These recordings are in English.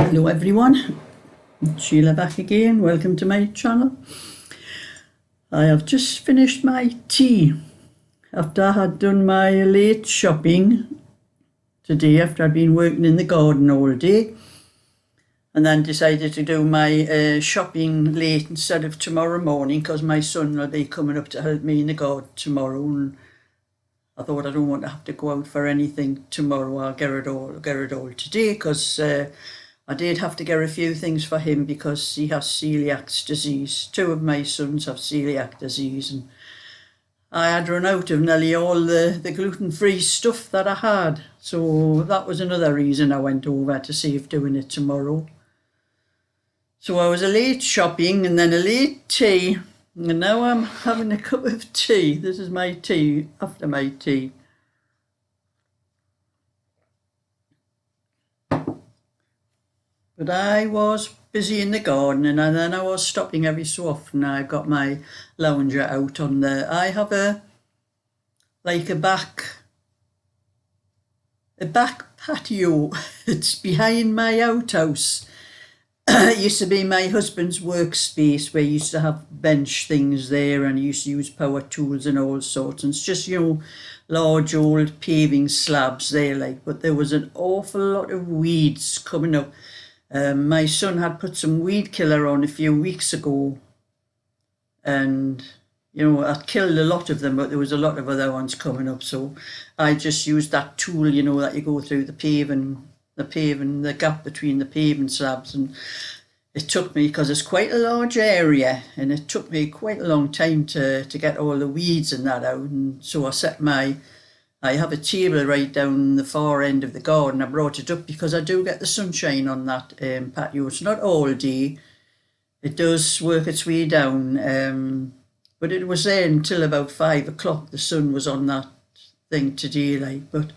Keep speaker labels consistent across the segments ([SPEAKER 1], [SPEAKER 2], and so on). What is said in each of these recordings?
[SPEAKER 1] Hello everyone, Sheila back again. Welcome to my channel. I have just finished my tea after I had done my late shopping today after I'd been working in the garden all day, and then decided to do my shopping late instead of tomorrow morning because my son will be coming up to help me in the garden tomorrow, and I thought I don't want to have to go out for anything tomorrow. I'll get it all today because I did have to get a few things for him because he has celiac disease. Two of my sons have celiac disease, and I had run out of nearly all the gluten-free stuff that I had. So that was another reason I went over to save doing it tomorrow. So I was a late shopping and then a late tea, and now I'm having a cup of tea. This is my tea after my tea. But I was busy in the garden, and then I was stopping every so often. I got my lounger out on the, I have a back patio. It's behind my outhouse. It used to be my husband's workspace where he used to have bench things there, and he used to use power tools and all sorts. And it's just, large old paving slabs there, but there was an awful lot of weeds coming up. My son had put some weed killer on a few weeks ago, and that killed a lot of them, but there was a lot of other ones coming up. So I just used that tool, that you go through the gap between the paving slabs, and it took me, because it's quite a large area, and it took me quite a long time to get all the weeds and that out. And so I have a table right down the far end of the garden. I brought it up because I do get the sunshine on that patio. It's not all day. It does work its way down, but it was there until about 5 o'clock. The sun was on that thing today, but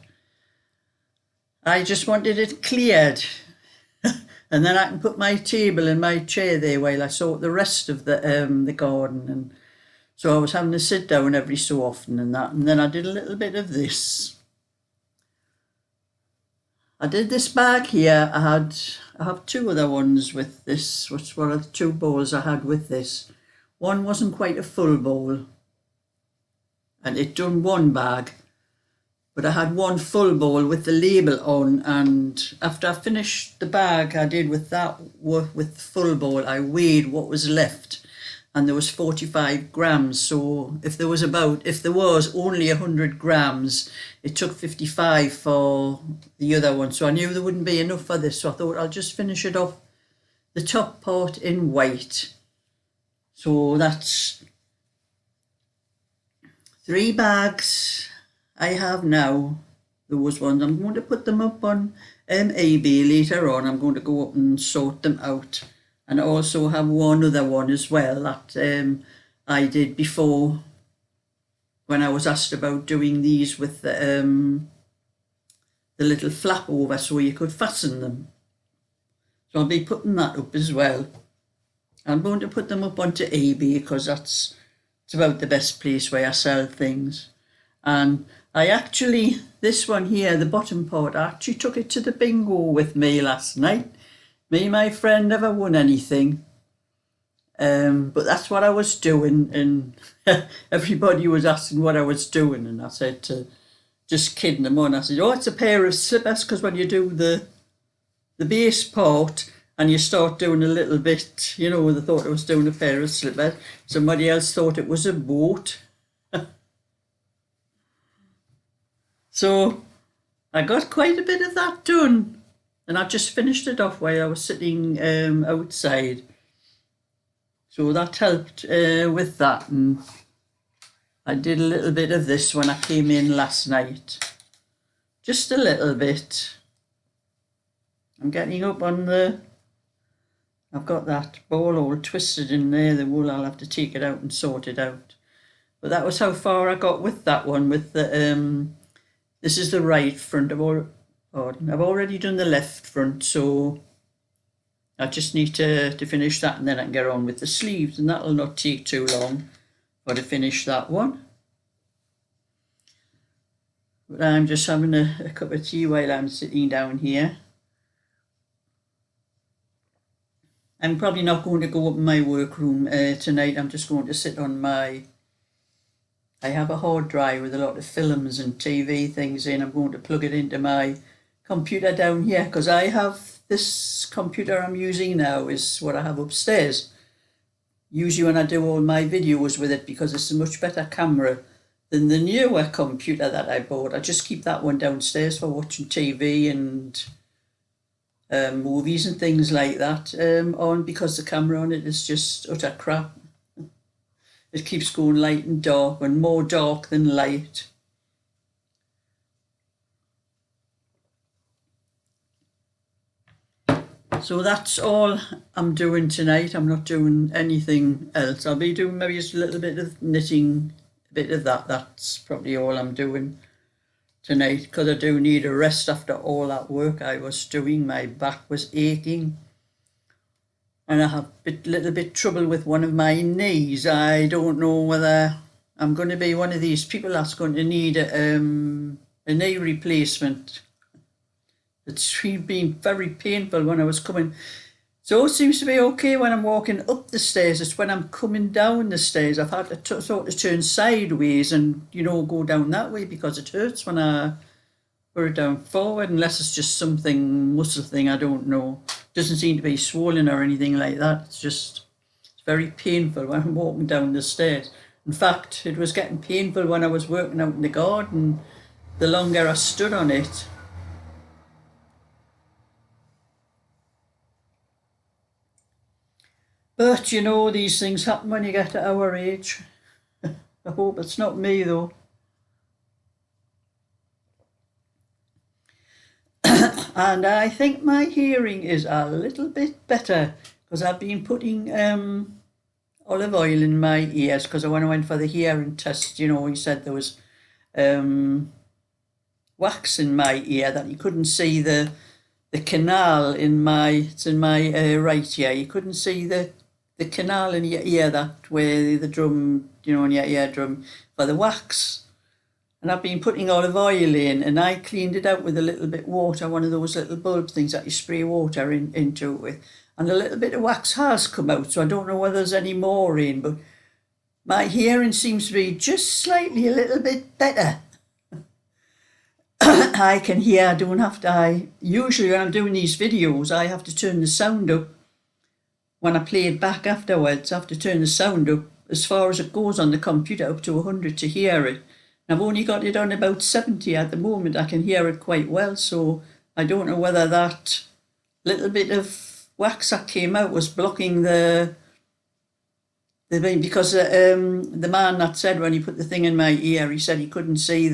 [SPEAKER 1] I just wanted it cleared. And then I can put my table and my chair there while I sort the rest of the garden. And so I was having to sit down every so often and that. And then I did a little bit of this. I did this bag here. I have two other ones with this. What are the two bowls I had with this? One wasn't quite a full bowl, and it done one bag. But I had one full bowl with the label on, and after I finished the bag I did with the full bowl, I weighed what was left. And there was 45 grams. So if there was only 100 grams, it took 55 for the other one. So I knew there wouldn't be enough for this. So I thought I'll just finish it off, the top part in white. So that's 3 bags I have now. Those ones, I'm going to put them up on eBay later on. I'm going to go up and sort them out. And I also have one other one as well that I did before when I was asked about doing these with the little flap over so you could fasten them. So I'll be putting that up as well. I'm going to put them up onto eBay because it's about the best place where I sell things. And this one here, the bottom part, I actually took it to the bingo with me last night. Me and my friend never won anything, but that's what I was doing, and everybody was asking what I was doing, and I said, just kidding them on, I said, oh, it's a pair of slippers, because when you do the bass part and you start doing a little bit, they thought I was doing a pair of slippers. Somebody else thought it was a boat. So I got quite a bit of that done. And I just finished it off while I was sitting outside. So that helped with that. And I did a little bit of this when I came in last night. Just a little bit. I'm getting up on I've got that ball all twisted in there, the wool. I'll have to take it out and sort it out. But that was how far I got with that one. With the this is the right front. I've already done the left front, so I just need to finish that, and then I can get on with the sleeves, and that'll not take too long to finish that one. But I'm just having a cup of tea while I'm sitting down here. I'm probably not going to go up in my workroom tonight. I'm just going to sit on my... I have a hard drive with a lot of films and TV things in. I'm going to plug it into my computer down here, because I have this computer I'm using now is what I have upstairs. Usually when I do all my videos with it, because it's a much better camera than the newer computer that I bought. I just keep that one downstairs for watching TV and movies and things like that on, because the camera on it is just utter crap. It keeps going light and dark, and more dark than light. So that's all I'm doing tonight. I'm not doing anything else. I'll be doing maybe just a little bit of knitting, a bit of that. That's probably all I'm doing tonight, because I do need a rest after all that work I was doing. My back was aching, and I have a little bit trouble with one of my knees. I don't know whether I'm going to be one of these people that's going to need a knee replacement. It's been very painful when I was coming. So it seems to be okay when I'm walking up the stairs. It's when I'm coming down the stairs I've had to sort of turn sideways and, go down that way, because it hurts when I go down forward, unless it's just something muscle thing, I don't know. It doesn't seem to be swollen or anything like that. It's very painful when I'm walking down the stairs. In fact, it was getting painful when I was working out in the garden. The longer I stood on it. But, these things happen when you get to our age. I hope it's not me, though. And I think my hearing is a little bit better, because I've been putting olive oil in my ears, because when I went for the hearing test, he said there was wax in my ear, that you couldn't see the canal in my right ear. You couldn't see the canal in your ear, that where the drum, in your eardrum, for the wax. And I've been putting olive oil in, and I cleaned it out with a little bit of water, one of those little bulb things that you spray water into it with. And a little bit of wax has come out, so I don't know whether there's any more in, but my hearing seems to be just slightly a little bit better. I can hear, usually when I'm doing these videos, I have to turn the sound up. When I play it back afterwards, I have to turn the sound up as far as it goes on the computer, up to 100 to hear it. And I've only got it on about 70 at the moment. I can hear it quite well, so I don't know whether that little bit of wax that came out was blocking the thing, because the man that said when he put the thing in my ear, he said he couldn't see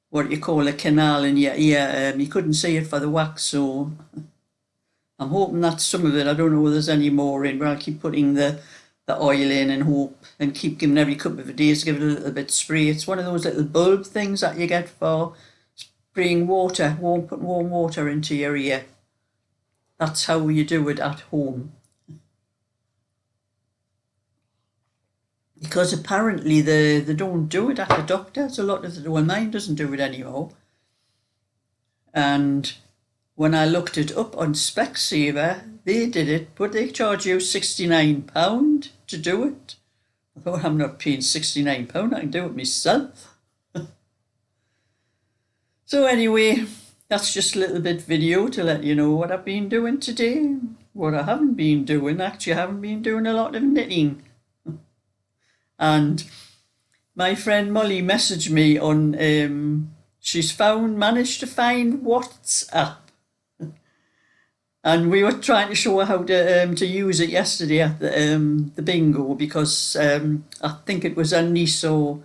[SPEAKER 1] what you call a canal in your ear. He couldn't see it for the wax, so I'm hoping that's some of it. I don't know whether there's any more in, but I'll keep putting the oil in and hope, and keep giving every couple of days, give it a little bit spray. It's one of those little bulb things that you get for spraying water, putting warm water into your ear. That's how you do it at home. Because apparently they don't do it at the doctors. Mine doesn't do it anymore. And when I looked it up on Specsavers, they did it, but they charge you £69 to do it. I thought, I'm not paying £69, I can do it myself. So anyway, that's just a little bit video to let you know what I've been doing today. What I haven't been doing, actually, I haven't been doing a lot of knitting. And my friend Molly messaged me on, she's managed to find WhatsApp. And we were trying to show her how to use it yesterday at the bingo, because I think it was a niece or...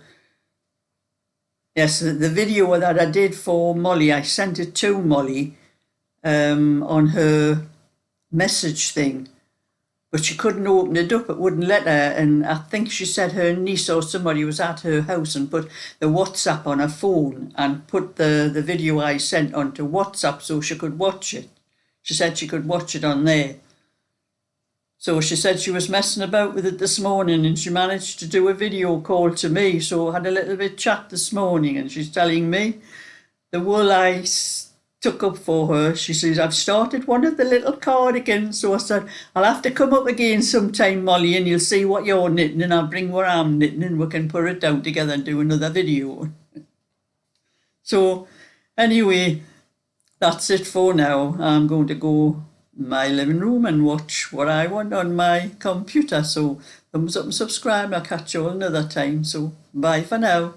[SPEAKER 1] Yes, the video that I did for Molly, I sent it to Molly on her message thing, but she couldn't open it up, it wouldn't let her, and I think she said her niece or somebody was at her house and put the WhatsApp on her phone and put the video I sent onto WhatsApp so she could watch it. She said she could watch it on there. So she said she was messing about with it this morning, and she managed to do a video call to me. So I had a little bit chat this morning, and she's telling me the wool I took up for her. She says, I've started one of the little cardigans. So I said, I'll have to come up again sometime, Molly, and you'll see what you're knitting, and I'll bring what I'm knitting, and we can put it down together and do another video. So anyway, that's it for now. I'm going to go in my living room and watch what I want on my computer. So thumbs up and subscribe. I'll catch you all another time. So bye for now.